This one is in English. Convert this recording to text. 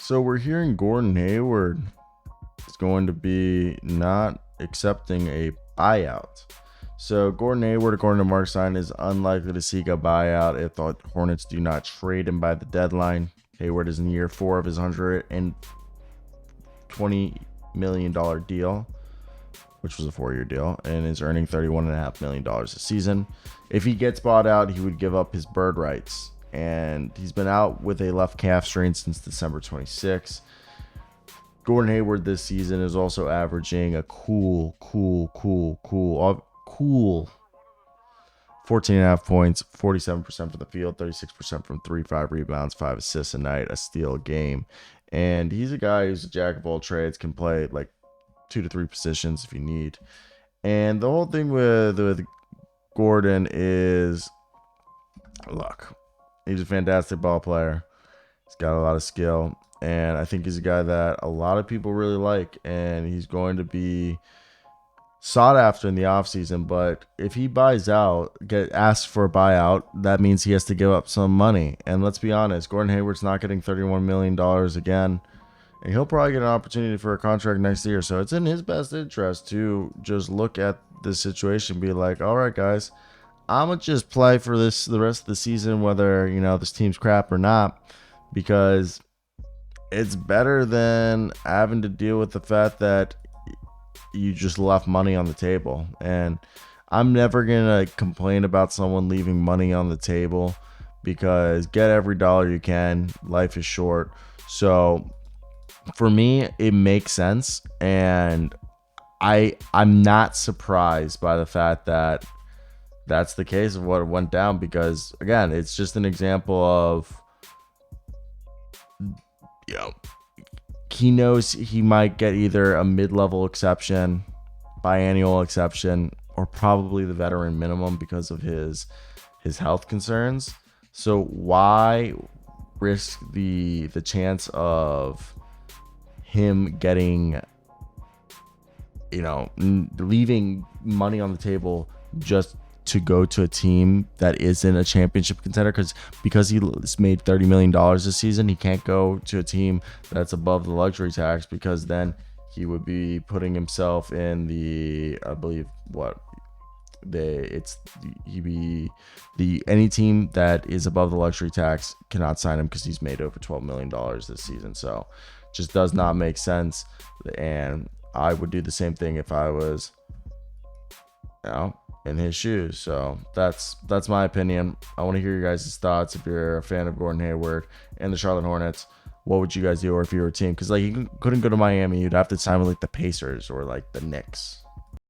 So we're hearing Gordon Hayward is going to be not accepting a buyout. So Gordon Hayward, according to Mark Stein, is unlikely to seek a buyout if the Hornets do not trade him by the deadline. Hayward is in year 4 of his $120 million deal, which was a 4-year deal, and is earning $31.5 million a season. If he gets bought out, he would give up his bird rights, and he's been out with a left calf strain since December 26. Gordon Hayward this season is also averaging a cool 14.5 points, 47% from the field, 36% from 3, 5 rebounds, 5 assists a night, a steal a game. And he's a guy who's a jack of all trades, can play like 2 to 3 positions if you need. And the whole thing with Gordon is, look, he's a fantastic ball player. He's got a lot of skill. And I think he's a guy that a lot of people really like. And he's going to be sought after in the offseason. But if he buys out, get asked for a buyout, that means he has to give up some money. And let's be honest, Gordon Hayward's not getting $31 million again. And he'll probably get an opportunity for a contract next year. So it's in his best interest to just look at this situation and be like, all right, guys, I'm going to just play for this the rest of the season, whether, this team's crap or not, because it's better than having to deal with the fact that you just left money on the table. And I'm never going to complain about someone leaving money on the table, because get every dollar you can. Life is short. So for me, it makes sense. And I'm not surprised by the fact that that's the case of what went down, because again, it's just an example of, he knows he might get either a mid-level exception, biannual exception, or probably the veteran minimum because of his health concerns. So why risk the chance of him getting, leaving money on the table just to go to a team that isn't a championship contender? Because he's made $30 million this season, he can't go to a team that's above the luxury tax, because then he would be putting himself in the, I believe, any team that is above the luxury tax cannot sign him because he's made over $12 million this season. So just does not make sense. And I would do the same thing if I was, in his shoes. So that's my opinion. I want to hear your guys' thoughts. If you're a fan of Gordon Hayward and the Charlotte Hornets, what would you guys do? Or if you were a team, because you couldn't go to Miami, you'd have to sign with the Pacers or the Knicks.